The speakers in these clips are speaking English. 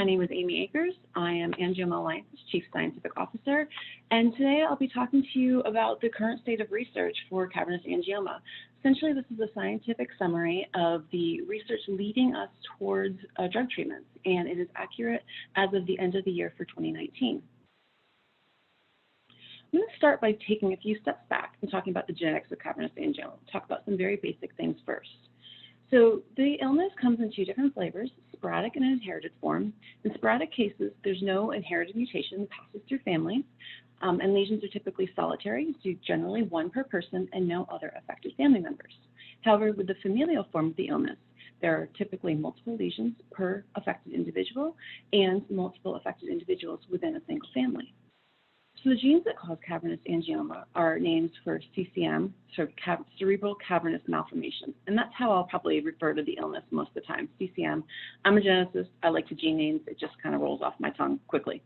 My name is Amy Akers. I am Angioma Alliance's Chief Scientific Officer, and today I'll be talking to you about the current state of research for cavernous angioma. Essentially, this is a scientific summary of the research leading us towards drug treatments, and it is accurate as of the end of the year for 2019. I'm going to start by taking a few steps back and talking about the genetics of cavernous angioma. We'll talk about some very basic things first. So the illness comes in two different flavors, sporadic and an inherited form. In sporadic cases, there's no inherited mutation that passes through families, and lesions are typically solitary, so generally one per person and no other affected family members. However, with the familial form of the illness, there are typically multiple lesions per affected individual and multiple affected individuals within a single family. So the genes that cause cavernous angioma are named for CCM, cerebral cavernous malformation, and that's how I'll probably refer to the illness most of the time, CCM. I'm a geneticist. I like the gene names. It just kind of rolls off my tongue quickly.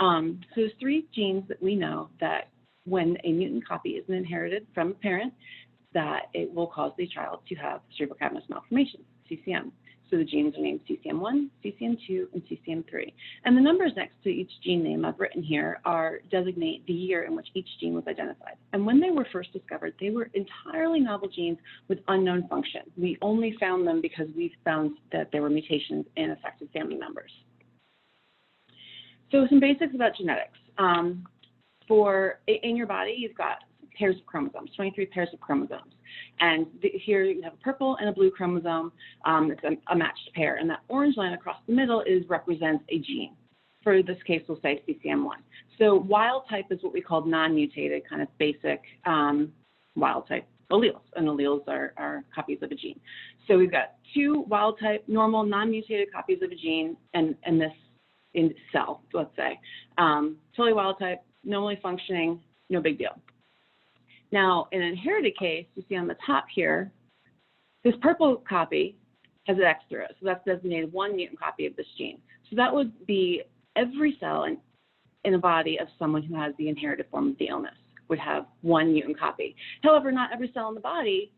So there's three genes that we know that when a mutant copy isn't inherited from a parent, that it will cause the child to have cerebral cavernous malformation, CCM. So the genes are named CCM1, CCM2, and CCM3. And the numbers next to each gene name I've written here designate the year in which each gene was identified. And when they were first discovered, they were entirely novel genes with unknown function. We only found them because we found that there were mutations in affected family members. So some basics about genetics. In your body, you've got pairs of chromosomes, 23 pairs of chromosomes. And here you have a purple and a blue chromosome. It's a matched pair. And that orange line across the middle represents a gene. For this case, we'll say CCM1. So wild type is what we call non-mutated, kind of basic wild type alleles. And alleles are copies of a gene. So we've got two wild type, normal, non-mutated copies of a gene and this in cell, let's say. Totally wild type, normally functioning, no big deal. Now, in an inherited case, you see on the top here, this purple copy has an X through it. So that's designated one mutant copy of this gene. So that would be every cell in a body of someone who has the inherited form of the illness would have one mutant copy. However, not every cell in the body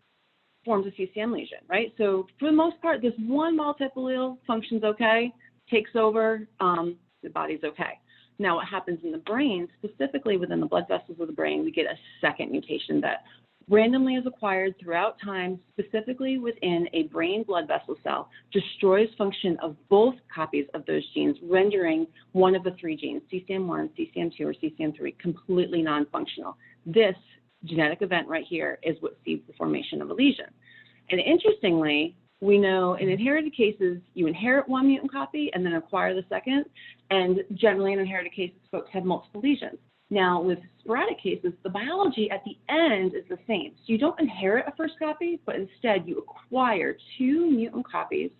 forms a CCM lesion, right? So for the most part, this one wild type allele functions okay, takes over, the body's okay. Now, what happens in the brain, specifically within the blood vessels of the brain, we get a second mutation that randomly is acquired throughout time, specifically within a brain blood vessel cell, destroys function of both copies of those genes, rendering one of the three genes, CCM1, CCM2, or CCM3, completely non-functional. This genetic event right here is what seeds the formation of a lesion. And interestingly, we know in inherited cases, you inherit one mutant copy and then acquire the second. And generally in inherited cases, folks have multiple lesions. Now with sporadic cases, the biology at the end is the same. So you don't inherit a first copy, but instead you acquire two mutant copies,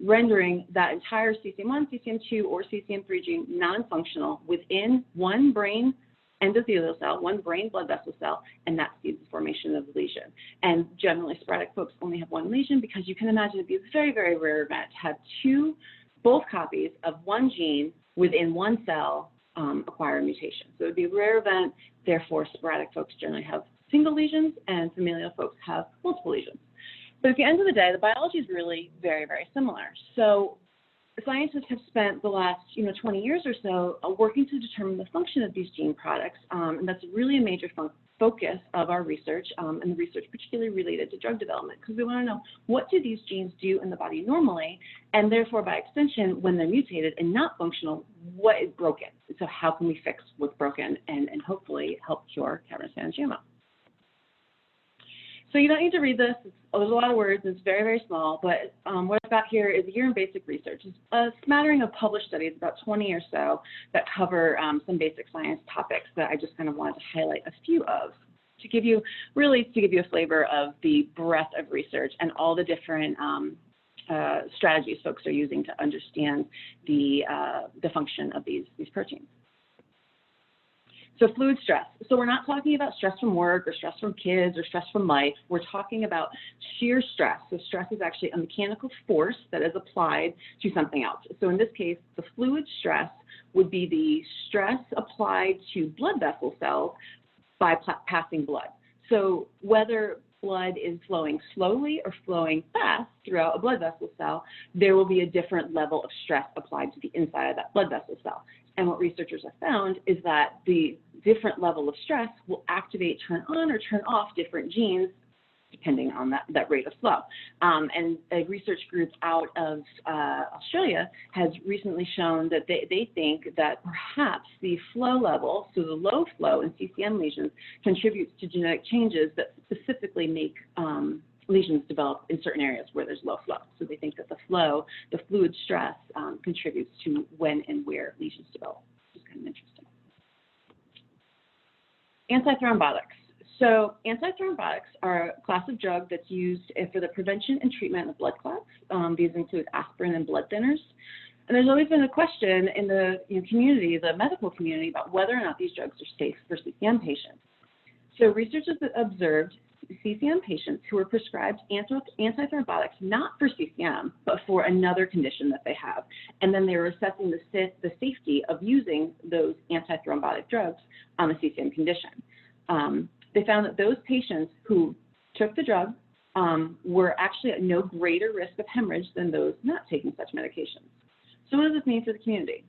rendering that entire CCM1, CCM2, or CCM3 gene non-functional within one brain endothelial cell, one brain blood vessel cell, and that seeds the formation of the lesion. And generally, sporadic folks only have one lesion because you can imagine it'd be a very, very rare event to have both copies of one gene within one cell acquire a mutation. So it would be a rare event. Therefore, sporadic folks generally have single lesions, and familial folks have multiple lesions. But at the end of the day, the biology is really very, very similar. So scientists have spent the last 20 years or so working to determine the function of these gene products, and that's really a major focus of our research, and the research particularly related to drug development, because we want to know what do these genes do in the body normally, and therefore by extension, when they're mutated and not functional, what is broken? So how can we fix what's broken and hopefully help cure cavernous angioma? So you don't need to read this. There's a lot of words. It's very, very small. But what I've got here is a year in basic research. It's a smattering of published studies, about 20 or so, that cover some basic science topics that I just kind of wanted to highlight a few of to give you a flavor of the breadth of research and all the different strategies folks are using to understand the function of these proteins. So fluid stress. So we're not talking about stress from work or stress from kids or stress from life. We're talking about sheer stress. So stress is actually a mechanical force that is applied to something else. So in this case, the fluid stress would be the stress applied to blood vessel cells by passing blood. So whether blood is flowing slowly or flowing fast throughout a blood vessel cell, there will be a different level of stress applied to the inside of that blood vessel cell. And what researchers have found is that the different level of stress will activate, turn on, or turn off different genes depending on that rate of flow. And a research group out of Australia has recently shown that they think that perhaps the flow level, so the low flow in CCM lesions, contributes to genetic changes that specifically make lesions develop in certain areas where there's low flow. So they think that the flow, the fluid stress, contributes to when and where lesions develop, which is kind of interesting. Antithrombotics. So antithrombotics are a class of drug that's used for the prevention and treatment of blood clots. These include aspirin and blood thinners. And there's always been a question in the community, the medical community, about whether or not these drugs are safe for CCM patients. So researchers observed CCM patients who were prescribed antithrombotics not for CCM, but for another condition that they have. And then they were assessing the safety of using those antithrombotic drugs on the CCM condition. They found that those patients who took the drug were actually at no greater risk of hemorrhage than those not taking such medications. So what does this mean for the community?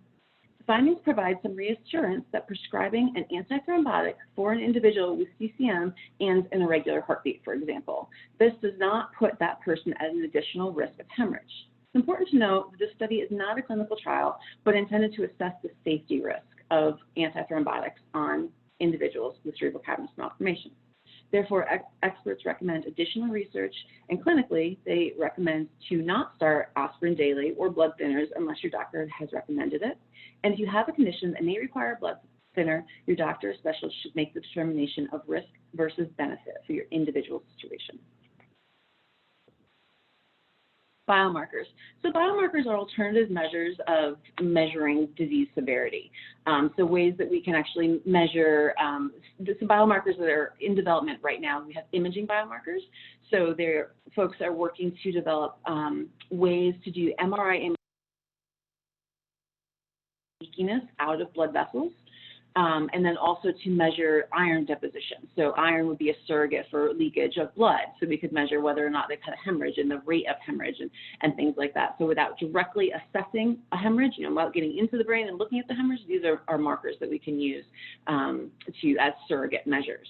The findings provide some reassurance that prescribing an antithrombotic for an individual with CCM and an irregular heartbeat, for example, this does not put that person at an additional risk of hemorrhage. It's important to note that this study is not a clinical trial, but intended to assess the safety risk of antithrombotics on individuals with cerebral cavernous malformation. Therefore, experts recommend additional research, and clinically, they recommend to not start aspirin daily or blood thinners unless your doctor has recommended it. And if you have a condition that may require a blood thinner, your doctor or specialist should make the determination of risk versus benefit for your individual situation. Biomarkers. So biomarkers are alternative measures of measuring disease severity. So ways that we can actually measure some biomarkers that are in development right now. We have imaging biomarkers. So folks are working to develop ways to do MRI imaging leakiness out of blood vessels. And then also to measure iron deposition. So iron would be a surrogate for leakage of blood. So we could measure whether or not they've had a hemorrhage and the rate of hemorrhage and things like that. So without directly assessing a hemorrhage, without getting into the brain and looking at the hemorrhage, these are markers that we can use as surrogate measures.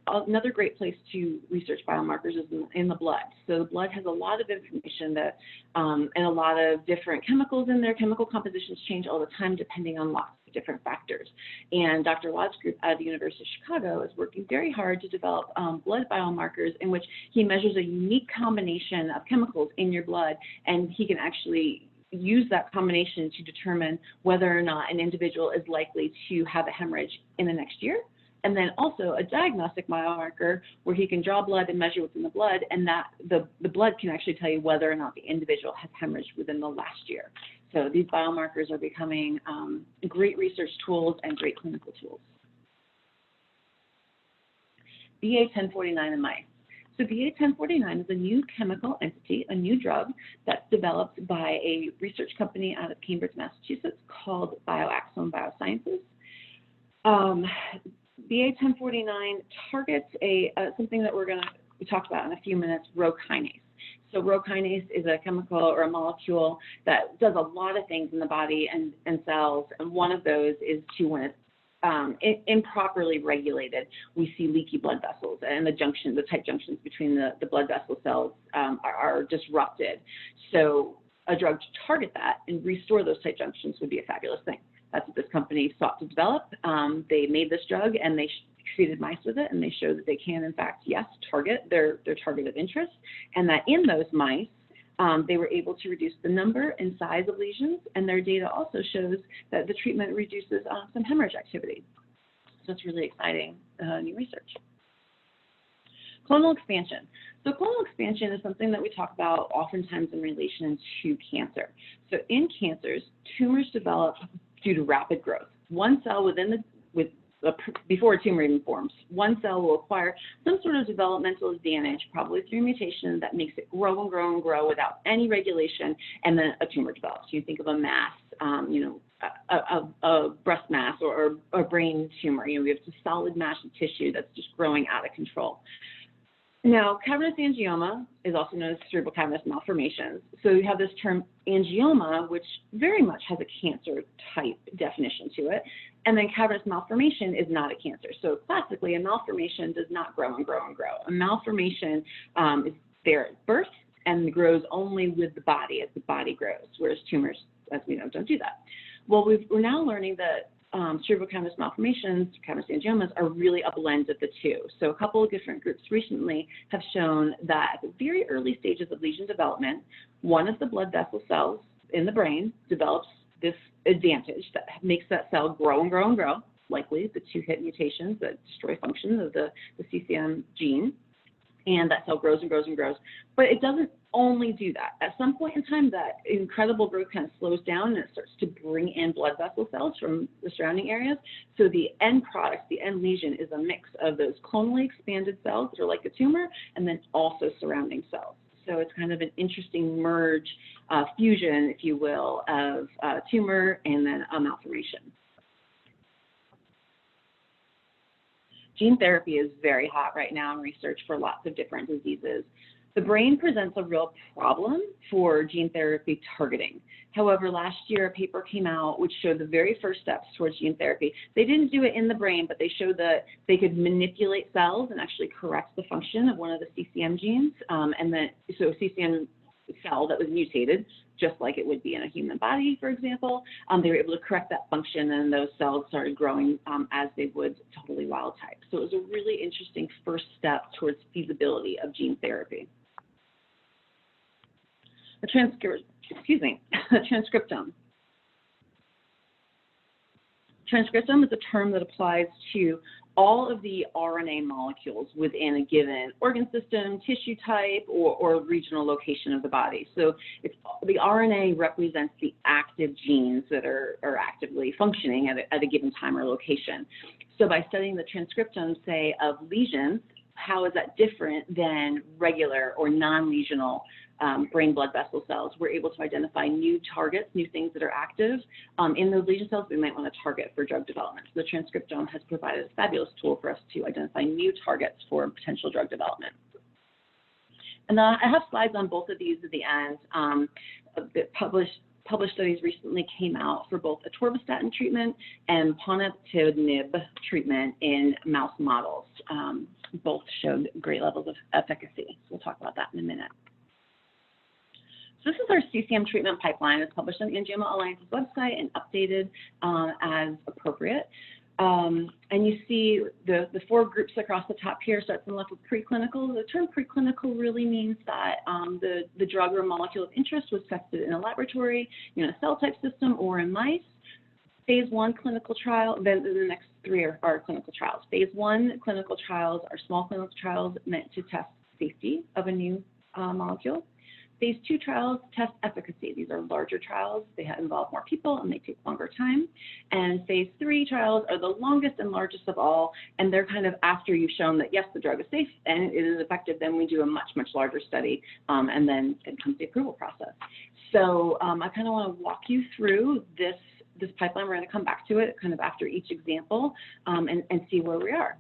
Another great place to research biomarkers is in the blood. So the blood has a lot of information that, and a lot of different chemicals in there. Chemical compositions change all the time depending on lots of different factors. And Dr. Watt's group at the University of Chicago is working very hard to develop blood biomarkers in which he measures a unique combination of chemicals in your blood, and he can actually use that combination to determine whether or not an individual is likely to have a hemorrhage in the next year. And then also a diagnostic biomarker where he can draw blood and measure what's in the blood, and that the blood can actually tell you whether or not the individual has hemorrhaged within the last year. So these biomarkers are becoming great research tools and great clinical tools. BA1049 in mice. So BA1049 is a new chemical entity, a new drug that's developed by a research company out of Cambridge, Massachusetts called Bioaxome Biosciences. BA1049 targets something that we're going to talk about in a few minutes, Rho kinase. So Rho kinase is a chemical or a molecule that does a lot of things in the body and cells, and one of those is to, when it's improperly regulated, we see leaky blood vessels, and the tight junctions between the blood vessel cells are disrupted. So a drug to target that and restore those tight junctions would be a fabulous thing. That's what this company sought to develop. They made this drug and they treated mice with it, and they showed that they can, in fact, yes, target their target of interest, and that in those mice, they were able to reduce the number and size of lesions, and their data also shows that the treatment reduces some hemorrhage activity. So it's really exciting new research. Clonal expansion. So clonal expansion is something that we talk about oftentimes in relation to cancer. So in cancers, tumors develop due to rapid growth. One cell before a tumor even forms, one cell will acquire some sort of developmental advantage, probably through mutation, that makes it grow and grow and grow without any regulation, and then a tumor develops. You think of a mass, a breast mass or a brain tumor. We have a solid mass of tissue that's just growing out of control. Now, cavernous angioma is also known as cerebral cavernous malformations. So you have this term angioma, which very much has a cancer type definition to it. And then cavernous malformation is not a cancer. So classically, a malformation does not grow and grow and grow. A malformation is there at birth and grows only with the body as the body grows, whereas tumors, as we know, don't do that. Well, we're now learning that cerebral cavernous malformations, cavernous angiomas, are really a blend of the two. So a couple of different groups recently have shown that at the very early stages of lesion development, one of the blood vessel cells in the brain develops this advantage that makes that cell grow and grow and grow, likely the two-hit mutations that destroy function of the CCM gene. And that cell grows and grows and grows. But it doesn't only do that. At some point in time, that incredible growth kind of slows down and it starts to bring in blood vessel cells from the surrounding areas. So the end product, the end lesion, is a mix of those clonally expanded cells that are like a tumor and then also surrounding cells. So it's kind of an interesting merge, fusion, if you will, of tumor and then a malformation. Gene therapy is very hot right now in research for lots of different diseases. The brain presents a real problem for gene therapy targeting. However, last year a paper came out which showed the very first steps towards gene therapy. They didn't do it in the brain, but they showed that they could manipulate cells and actually correct the function of one of the CCM genes. And then, so CCM cell that was mutated, just like it would be in a human body, for example, they were able to correct that function and those cells started growing as they would totally wild type. So it was a really interesting first step towards feasibility of gene therapy. The transcriptome. Transcriptome is a term that applies to all of the RNA molecules within a given organ system, tissue type, or regional location of the body. So the RNA represents the active genes that are actively functioning at a given time or location. So by studying the transcriptome, say, of lesions, how is that different than regular or non-lesional brain blood vessel cells? We're able to identify new targets, new things that are active in those lesion cells we might want to target for drug development. So the transcriptome has provided a fabulous tool for us to identify new targets for potential drug development. And I have slides on both of these at the end. The published studies recently came out for both Atorvastatin treatment and ponatinib treatment in mouse models. Both showed great levels of efficacy. So we'll talk about that in a minute. So this is our CCM treatment pipeline. It's published on the Angioma Alliance's website and updated as appropriate. And you see the four groups across the top here, starts on the left with preclinical. The term preclinical really means that the drug or molecule of interest was tested in a laboratory, in a cell type system, or in mice. Phase 1 clinical trial, then the next three are clinical trials. Phase 1 clinical trials are small clinical trials meant to test safety of a new molecule. Phase 2 trials test efficacy. These are larger trials. They involve more people and they take longer time. And phase 3 trials are the longest and largest of all, and they're kind of after you've shown that, yes, the drug is safe and it is effective, then we do a much, much larger study, and then it comes the approval process. So I kind of want to walk you through this pipeline. We're going to come back to it kind of after each example and see where we are.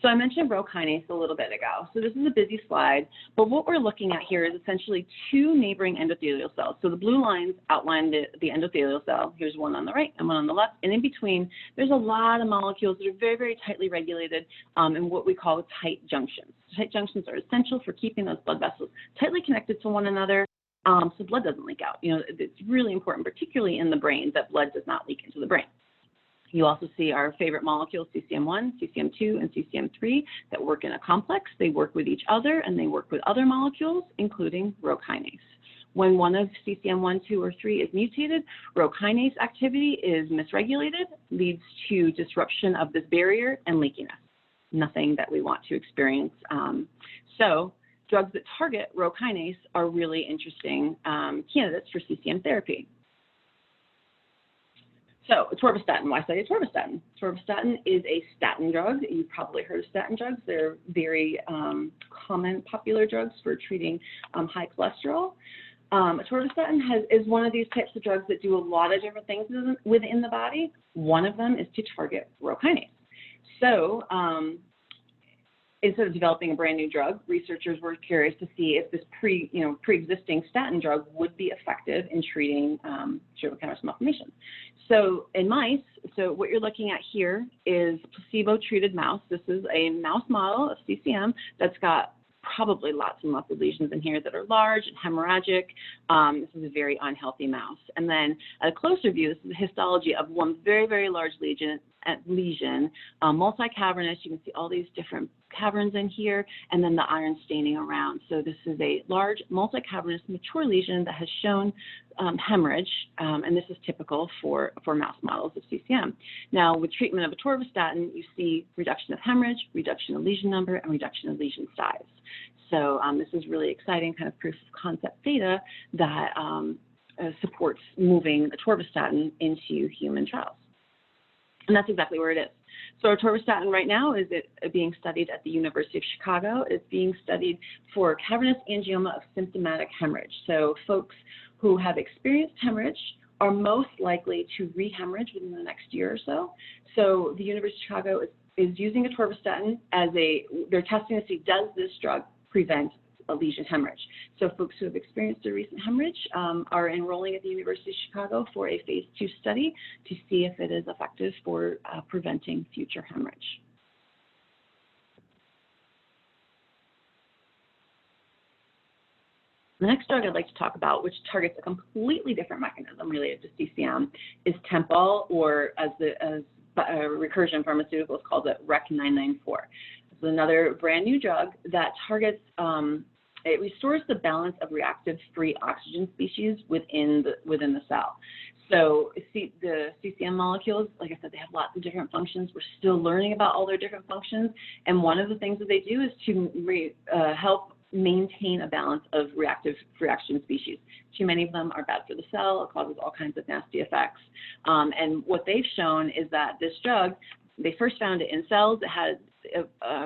So I mentioned Rho kinase a little bit ago. So this is a busy slide, but what we're looking at here is essentially two neighboring endothelial cells. So the blue lines outline the endothelial cell. Here's one on the right and one on the left. And in between, there's a lot of molecules that are very, very tightly regulated in what we call tight junctions. Tight junctions are essential for keeping those blood vessels tightly connected to one another. So blood doesn't leak out. It's really important, particularly in the brain, that blood does not leak into the brain. You also see our favorite molecules, CCM1, CCM2, and CCM3, that work in a complex. They work with each other, and they work with other molecules, including Rho kinase. When one of CCM1, 2, or 3 is mutated, Rho kinase activity is misregulated, leads to disruption of this barrier and leakiness. Nothing that we want to experience. So drugs that target Rho kinase are really interesting candidates for CCM therapy. So Atorvastatin, why study Atorvastatin? Atorvastatin is a statin drug. You've probably heard of statin drugs. They're very common, popular drugs for treating high cholesterol. Atorvastatin is one of these types of drugs that do a lot of different things within the body. One of them is to target Rho kinase. So instead of developing a brand new drug, researchers were curious to see if this pre-existing statin drug would be effective in treating Cavernous malformation. So in mice, so what you're looking at here is placebo-treated mouse. This is a mouse model of CCM that's got probably lots and lots of lesions in here that are large and hemorrhagic. This is a very unhealthy mouse. And then at a closer view, this is a histology of one very, very large lesion, multi-cavernous. You can see all these different caverns in here, and then the iron staining around. So this is a large multi-cavernous mature lesion that has shown hemorrhage, and this is typical for mouse models of CCM. Now, with treatment of atorvastatin, you see reduction of hemorrhage, reduction of lesion number, and reduction of lesion size. So this is really exciting kind of proof of concept data that supports moving atorvastatin into human trials. And that's exactly where it is. So atorvastatin right now is being studied at the University of Chicago. It's being studied for cavernous angioma of symptomatic hemorrhage. So folks who have experienced hemorrhage are most likely to re-hemorrhage within the next year or so. So the University of Chicago is using atorvastatin as they're testing to see, does this drug prevent a lesion hemorrhage? So folks who have experienced a recent hemorrhage are enrolling at the University of Chicago for a phase 2 study to see if it is effective for preventing future hemorrhage. The next drug I'd like to talk about, which targets a completely different mechanism related to CCM, is Tempol, or as Recursion Pharmaceuticals calls it, REC-994. This is another brand new drug that targets, it restores the balance of reactive free oxygen species within the cell. So the CCM molecules, like I said, they have lots of different functions. We're still learning about all their different functions. And one of the things that they do is to help maintain a balance of reactive free oxygen species. Too many of them are bad for the cell. It causes all kinds of nasty effects. And what they've shown is that this drug, they first found it in cells that had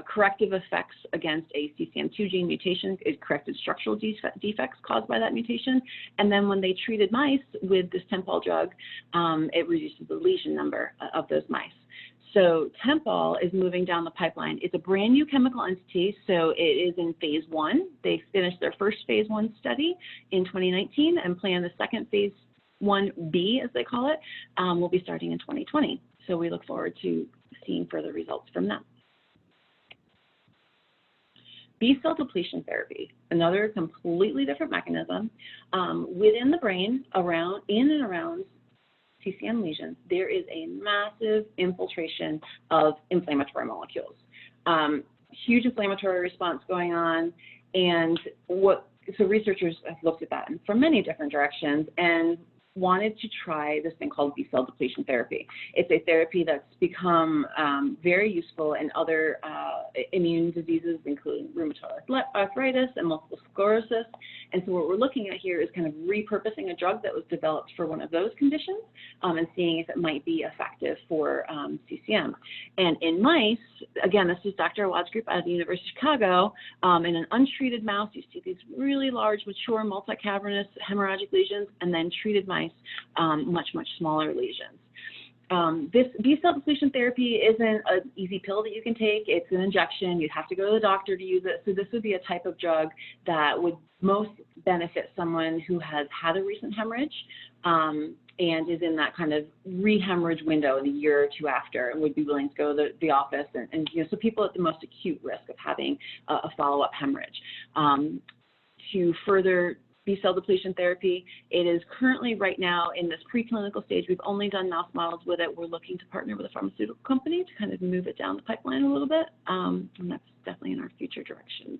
corrective effects against a CCM2 gene mutation. It corrected structural defects caused by that mutation. And then when they treated mice with this Tempol drug, it reduces the lesion number of those mice. So Tempol is moving down the pipeline. It's a brand new chemical entity, so it is in phase 1. They finished their first phase 1 study in 2019 and plan the second phase 1B, as they call it, will be starting in 2020. So we look forward to seeing further results from that. B-cell depletion therapy, another completely different mechanism. Within the brain, in and around CCM lesions, there is a massive infiltration of inflammatory molecules. Huge inflammatory response going on, and so researchers have looked at that from many different directions and wanted to try this thing called B-cell depletion therapy. It's a therapy that's become very useful in other immune diseases, including rheumatoid arthritis and multiple sclerosis. And so what we're looking at here is kind of repurposing a drug that was developed for one of those conditions and seeing if it might be effective for CCM. And in mice, again, this is Dr. Awad's group out of the University of Chicago. In an untreated mouse, you see these really large, mature, multi-cavernous hemorrhagic lesions, and then treated mice, much, much smaller lesions. This B-cell depletion therapy isn't an easy pill that you can take. It's an injection. You'd have to go to the doctor to use it. So this would be a type of drug that would most benefit someone who has had a recent hemorrhage and is in that kind of re-hemorrhage window in a year or two after and would be willing to go to the office. And so people at the most acute risk of having a follow-up hemorrhage. To further B-cell depletion therapy, it is currently right now in this preclinical stage. We've only done mouse models with it. We're looking to partner with a pharmaceutical company to kind of move it down the pipeline a little bit, and that's definitely in our future directions.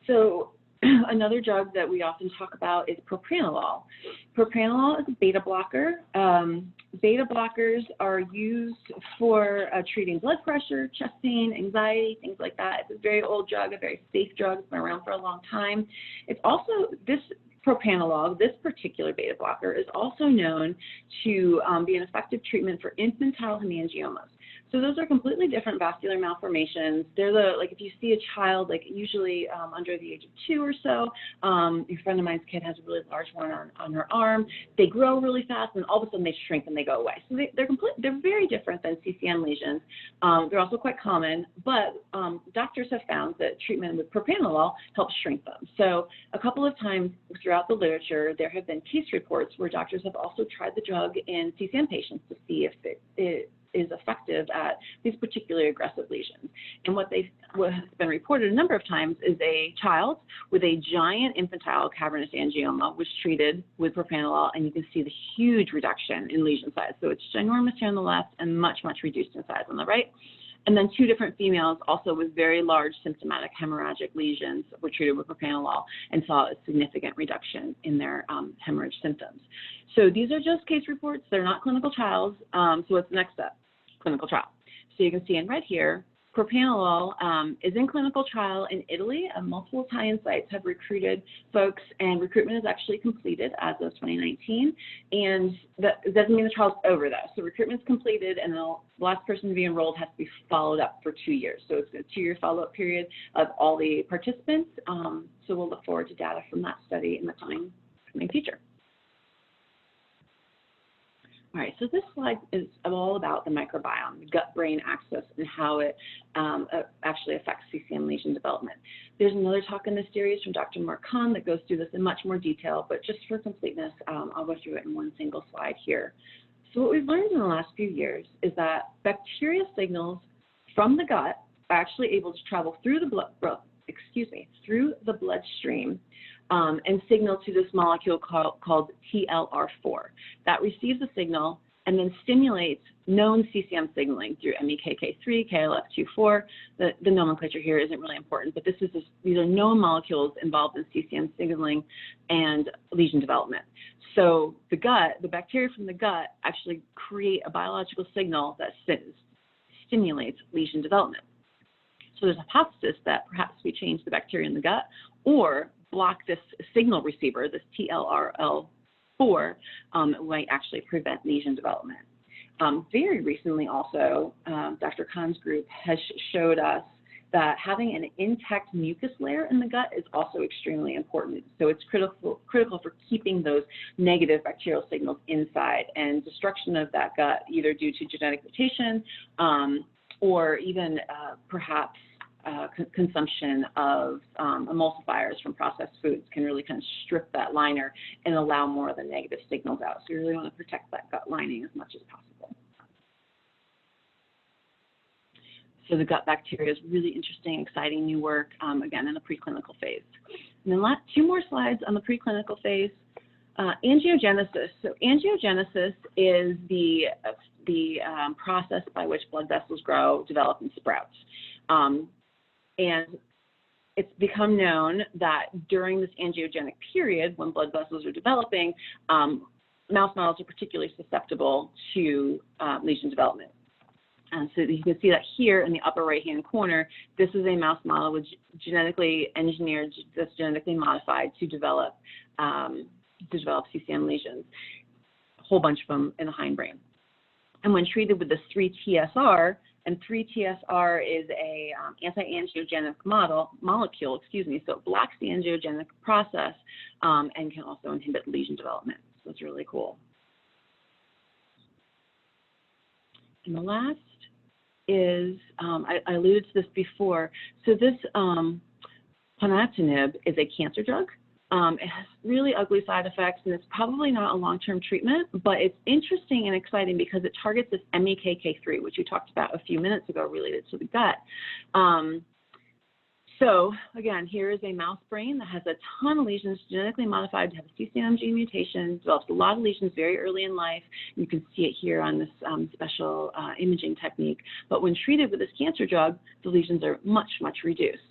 So another drug that we often talk about is Propranolol. Propranolol is a beta blocker. Beta blockers are used for treating blood pressure, chest pain, anxiety, things like that. It's a very old drug, a very safe drug. It's been around for a long time. It's also, this Propranolol, this particular beta blocker, is also known to be an effective treatment for infantile hemangiomas. So those are completely different vascular malformations. They're like if you see a child, like usually under the age of 2 or so, a friend of mine's kid has a really large one on her arm. They grow really fast, and all of a sudden they shrink and they go away. So they're very different than CCM lesions. They're also quite common, but doctors have found that treatment with propranolol helps shrink them. So a couple of times throughout the literature, there have been case reports where doctors have also tried the drug in CCM patients to see if it is effective at these particularly aggressive lesions. And what has been reported a number of times is a child with a giant infantile cavernous angioma was treated with propranolol, and you can see the huge reduction in lesion size. So it's ginormous here on the left and much, much reduced in size on the right. And then 2 different females also with very large symptomatic hemorrhagic lesions were treated with propranolol and saw a significant reduction in their hemorrhage symptoms. So these are just case reports. They're not clinical trials. So what's the next step? Clinical trial. So you can see in red here, propranolol is in clinical trial in Italy. Multiple Italian sites have recruited folks, and recruitment is actually completed as of 2019. And that doesn't mean the trial's over, though. So recruitment's completed, and the last person to be enrolled has to be followed up for 2 years. So it's a 2-year follow-up period of all the participants. So we'll look forward to data from that study in the coming future. All right, so this slide is all about the microbiome, the gut-brain axis, and how it actually affects CCM lesion development. There's another talk in this series from Dr. Mark Kahn that goes through this in much more detail, but just for completeness, I'll go through it in one single slide here. So what we've learned in the last few years is that bacteria signals from the gut are actually able to travel through the through the bloodstream and signal to this molecule called TLR4. That receives a signal and then stimulates known CCM signaling through MEKK3, KLF24. The nomenclature here isn't really important, but these are known molecules involved in CCM signaling and lesion development. So the bacteria from the gut actually create a biological signal that stimulates lesion development. So there's a hypothesis that perhaps we change the bacteria in the gut or block this signal receiver, this TLRL4, might actually prevent lesion development. Very recently also, Dr. Kahn's group has showed us that having an intact mucus layer in the gut is also extremely important. So it's critical for keeping those negative bacterial signals inside, and destruction of that gut, either due to genetic mutation or even perhaps consumption of emulsifiers from processed foods, can really kind of strip that liner and allow more of the negative signals out. So you really want to protect that gut lining as much as possible. So the gut bacteria is really interesting, exciting new work, again, in the preclinical phase. And then 2 more slides on the preclinical phase. Angiogenesis. So angiogenesis is the process by which blood vessels grow, develop, and sprout. And it's become known that during this angiogenic period, when blood vessels are developing, mouse models are particularly susceptible to lesion development. And so you can see that here in the upper right-hand corner, this is a mouse model which genetically engineered, that's genetically modified to develop CCM lesions, a whole bunch of them in the hindbrain. And when treated with this 3-TSR, and 3-TSR is a anti-angiogenic molecule, so it blocks the angiogenic process and can also inhibit lesion development. So it's really cool. And the last is, I alluded to this before, so this ponatinib is a cancer drug. It has really ugly side effects, and it's probably not a long-term treatment, but it's interesting and exciting because it targets this MEKK3, which we talked about a few minutes ago related to the gut. So again, here is a mouse brain that has a ton of lesions, genetically modified to have a CCM gene mutation, develops a lot of lesions very early in life. You can see it here on this special imaging technique. But when treated with this cancer drug, the lesions are much, much reduced.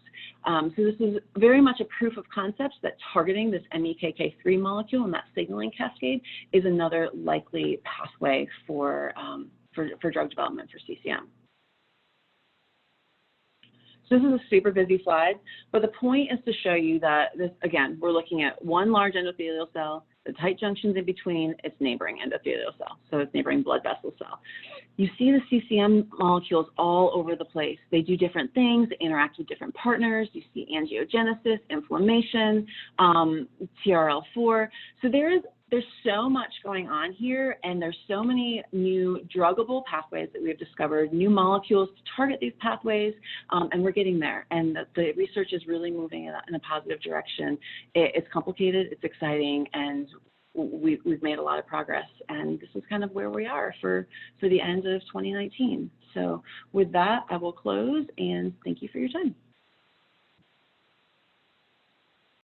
So this is very much a proof of concept that targeting this MEKK3 molecule and that signaling cascade is another likely pathway for drug development for CCM. So this is a super busy slide, but the point is to show you that this, again, we're looking at one large endothelial cell, the tight junctions in between, its neighboring endothelial cell, so its neighboring blood vessel cell. You see the CCM molecules all over the place. They do different things, they interact with different partners. You see angiogenesis, inflammation, TRL4. So there's so much going on here, and there's so many new druggable pathways that we have discovered, new molecules to target these pathways, and we're getting there. And the research is really moving in a positive direction. It's complicated, it's exciting, and we've made a lot of progress. And this is kind of where we are for the end of 2019. So with that, I will close, and thank you for your time.